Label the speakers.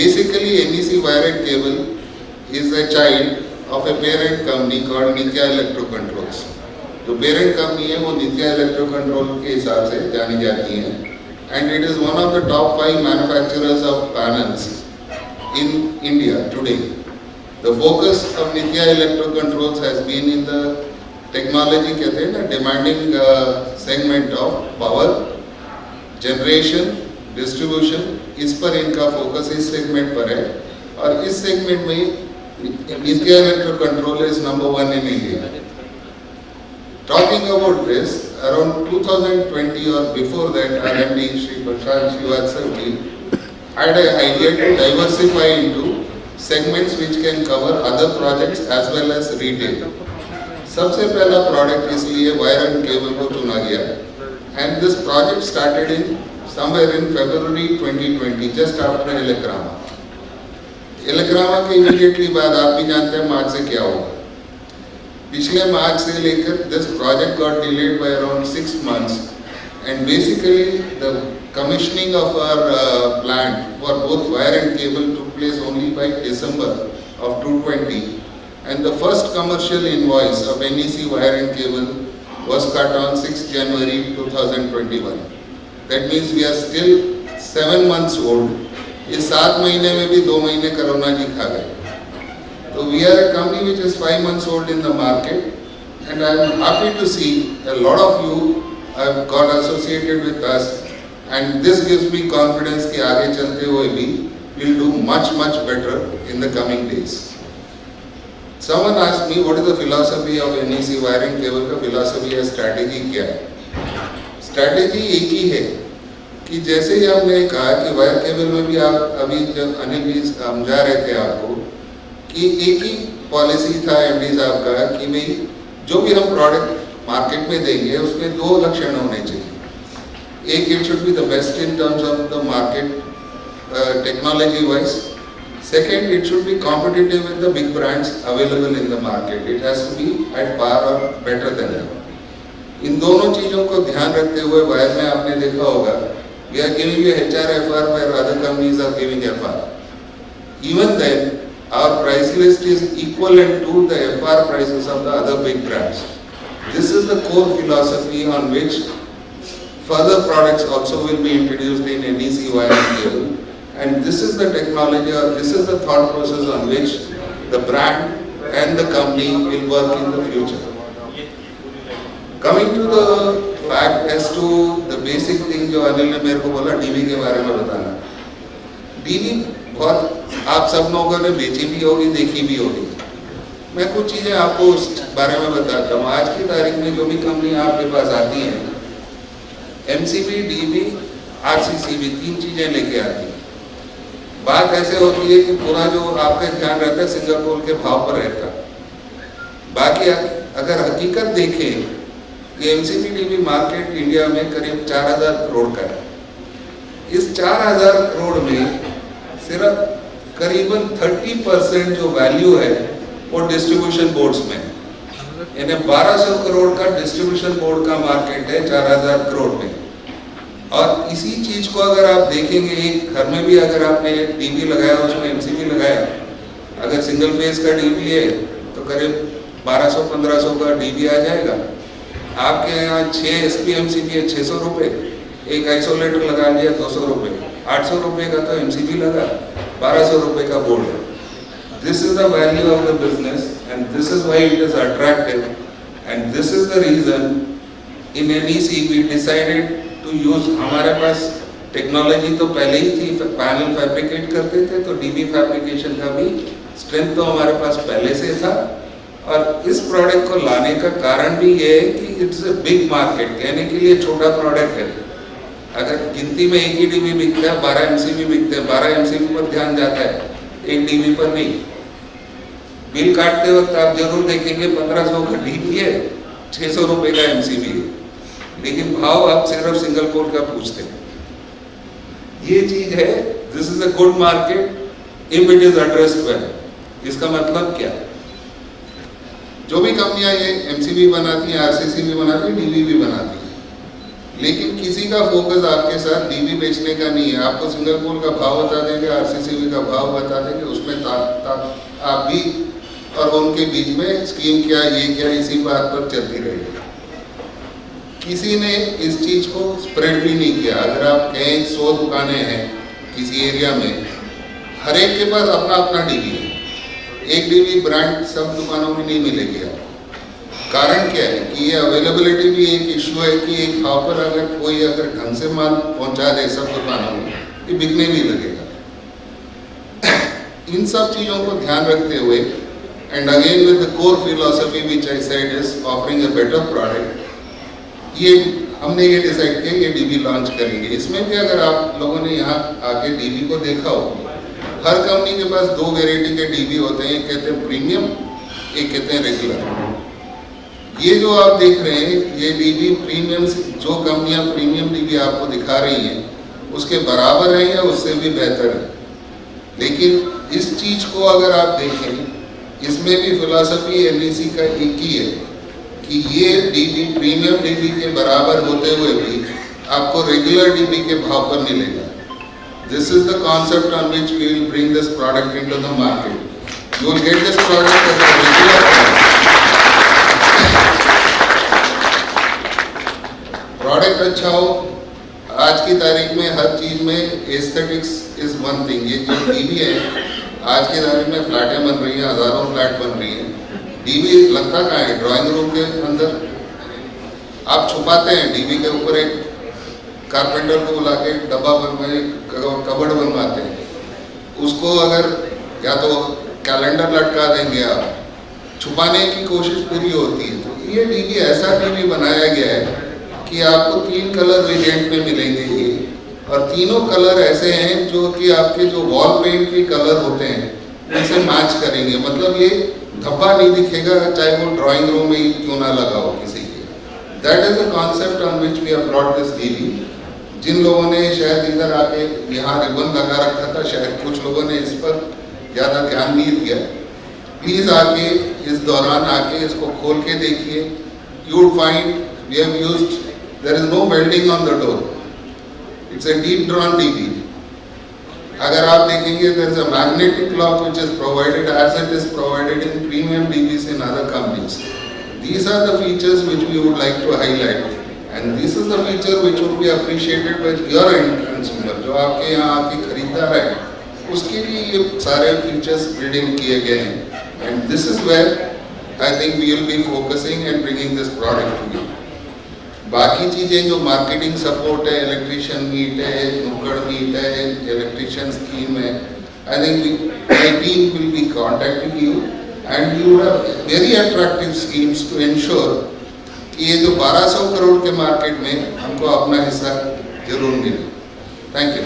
Speaker 1: Basically, NEC Wire and Cable is a child of a parent company called Nithya Electrocontrols. जो parent company है वो नित्या electro control के हिसाब से जानी जाती है and it is one of the top 5 manufacturers of panels in India today. The focus of Nitya Electro Controls has been in the technology, कहते हैं ना, demanding segment of power generation distribution. इस पर इनका फोकस इस सेगमेंट पर है और इस सेगमेंट में Nitya electro control is number 1 in India. Talking about this, around 2020 or before that, our MD Shri Prashant Srivastava had an idea to diversify into segments which can cover other projects as well as retail. सबसे पहला product इसलिए wire and cable को चुना गया and this project started in somewhere in February 2020, just after Elecrama. Elecrama के immediately बाद आप भी जानते हैं मार्च से क्या होगा. पिछले मार्च से लेकर this project got delayed by around 6 months and basically the commissioning of our plant for both wire and cable took place only by December of 2020 and the first commercial invoice of NEC Wire and Cable was cut on 6 January 2021. That means we are still 7 months old. इस 7 महीने में भी 2 महीने corona जी खा गए. So we are a company which is 5 months old in the market and I am happy to see a lot of you have got associated with us and this gives me confidence कि आगे चलते हुए भी we'll do much better in the coming days. Someone asked me what is the philosophy of NEC Wire and Cable का philosophy या strategy क्या है. Strategy एक ही है कि जैसे ही हमने कहा कि वायर केबल में भी आप अभी जब अनिल भी समझा रहे थे आपको कि एक ही पॉलिसी था एमडी साहब का कि भाई जो भी हम प्रोडक्ट मार्केट में देंगे उसमें 2 लक्षण होने चाहिए. एक, it should be the best in terms of the market technology wise. Second, it should be competitive with the big brands available in the market. It has to be at par or better then them. इन दोनों चीज़ों को ध्यान रखते हुए wire में आपने देखा होगा we are giving you HRFR where other companies are giving FR. Even then our price list is equivalent to the FR prices of the other big brands. This is the core philosophy on which further products also will be introduced in NEC Wire and Cable, and this is the technology or this is the thought process on which the brand and the company will work in the future. Coming to the fact as to the basic thing जो अनिल ने मेरे को बोला DV के बारे में बताना. DV बहुत आप सब लोगों ने बेची भी होगी, देखी भी होगी. मैं कुछ चीज़ें आपको उस बारे में बताता हूँ. आज की तारीख में जो भी कंपनी आपके पास आती हैं, MCB, DB, RCCB 3 चीज़ें लेके आती हैं. बात ऐसे होती है कि पूरा जो आपका ध्यान रहता है सिंगापुर के भाव पर रहता है. बाकी अगर हकीकत देखें कि MCB, DB मार्केट इंडिया में करीब 4000 करोड़ का है. इस 4000 करोड़ में सिर्फ करीबन 30% जो वैल्यू है वो डिस्ट्रीब्यूशन बोर्ड्स में है. यानी 1200 करोड़ का डिस्ट्रीब्यूशन बोर्ड का मार्केट है 4000 करोड़ में. और इसी चीज को अगर आप देखेंगे एक घर में भी अगर आपने डीबी लगाया उसमें MCB लगाया, अगर सिंगल फेज का डीबी है तो करीब 1200-1500 का डीबी आ जाएगा. आपके यहाँ 6 SP MCB है 600 रुपये, एक आइसोलेटर लगा लिया 200 रुपये, 800 रुपये का तो MCB लगा, 1200 रुपये का बोर्ड है. This is the value of the business and this is why it is attractive and this is the reason in NEC we decided to use. हमारे पास टेक्नोलॉजी तो पहले ही थी, पैनल फैब्रिकेट करते थे तो डीबी फैब्रिकेशन का भी स्ट्रेंथ तो हमारे पास पहले से था. और इस प्रोडक्ट को लाने का कारण भी ये है कि इट्स अ बिग मार्केट. कहने के लिए छोटा प्रोडक्ट है. अगर गिनती में एक ही डीबी बिकता है, 12 MCB बिकते हैं, 12 MCB पर ध्यान जाता है, एक डीबी पर नहीं. बिल काटते वक्त आप जरूर देखेंगे 1500 का डीबी है, 600 रुपये का MCB है, लेकिन भाव आप सिर्फ सिंगल पोर्ट का पूछते हैं. ये चीज है. This is a good market if it is addressed well. इसका मतलब क्या? जो भी कंपनियां ये MCB बनाती हैं, RCCB बनाती हैं, DB भी बनाती हैं, लेकिन किसी का फोकस आपके साथ डीबी बेचने का नहीं है। आपको सिंगल पोल का भाव बता देंगे, आरसीसीबी का भाव बता देंगे, उसमें आप भी और उनके बीच में स्कीम क्या, ये क्या, इसी बात पर चलती रहेगी। किसी ने इस चीज को स्प्रेड भी नहीं किया। अगर आप कहें 100 दुकानें हैं किसी एरिया में, हर एक के पास अपना अपना डीबी है। एक डीबी ब्रांड सब दुकानों में नहीं मिलेगी आपको। कारण क्या है कि ये अवेलेबिलिटी भी एक इश्यू है कि एक भाव पर अगर कोई ढंग से माल पहुंचा दे सब दुकानों में, ये बिकने भी लगेगा। इन सब चीज़ों को ध्यान रखते हुए and again with the core philosophy which I said is offering a better product, ये हमने ये डिसाइड किया ये डीबी लॉन्च करेंगे। इसमें भी अगर आप लोगों ने यहाँ आके डीबी को देखा हो, हर कंपनी के पास 2 वेराइटी के डीबी होते हैं, एक कहते हैं प्रीमियम, एक कहते हैं रेगुलर। ये जो आप देख रहे हैं ये डीबी प्रीमियम, जो कंपनियां प्रीमियम डीबी आपको दिखा रही हैं उसके बराबर है या उससे भी बेहतर है। लेकिन इस चीज को अगर आप देखें, इसमें भी फिलॉसफी एलईसी का एक ही है कि ये डीबी प्रीमियम डीबी के बराबर होते हुए भी आपको रेगुलर डीबी के भाव पर मिलेगा। This is the concept on which we will bring this product into the market. You will get this product as a regular product. अच्छा हो, आज की तारीख में हर चीज में एस्थेटिक्स इज वन थिंग। ये जो डीबी है आज की तारीख में फ्लैटें बन रही हैं, हजारों फ्लैट बन रही हैं, डीबी लगता कहाँ है? ड्राइंग रूम के अंदर आप छुपाते हैं। डीबी के ऊपर एक कारपेंटर को बुला के डब्बा बनवाए, कबर्ड बनवाते हैं, उसको अगर या तो कैलेंडर लटका देंगे आप, छुपाने की कोशिश पूरी होती है। तो ये डीबी ऐसा डीबी बनाया गया है कि आपको 3 कलर वेरिएंट में मिलेंगे ये, और तीनों कलर ऐसे हैं जो कि आपके जो वॉल पेंट के कलर होते हैं उनसे मैच करेंगे। मतलब ये धब्बा नहीं दिखेगा, चाहे वो ड्राइंग रूम में ही क्यों ना लगा हो किसी के। That is the concept on which we have brought this DB. जिन लोगों ने शायद इधर आके यहाँ रिबन लगा रखा था, शायद कुछ लोगों ने इस पर ज़्यादा ध्यान नहीं दिया। प्लीज़ आके इस दौरान आके इसको खोल के देखिए। You would find we have used, there is no welding on the door, it's a deep drawn DB. अगर आप देखेंगे there is a magnetic lock which is provided as it is provided in premium DBs in other companies. These are the features which we would like to highlight, and this is the feature which would be appreciated by your end consumer, जो आपके यहाँ आके खरीदार है, उसके लिए ये सारे features build in किए गए हैं, and this is where I think we will be focusing and bringing this product to you. बाकी चीज़ें जो मार्केटिंग सपोर्ट है, इलेक्ट्रिशियन मीट है, नुक्कड़ मीट है, इलेक्ट्रिशियन स्कीम है, I think my team will be contacting you and you have very attractive schemes to ensure कि ये जो 1200 करोड़ के मार्केट में हमको अपना हिस्सा जरूर मिले। Thank you.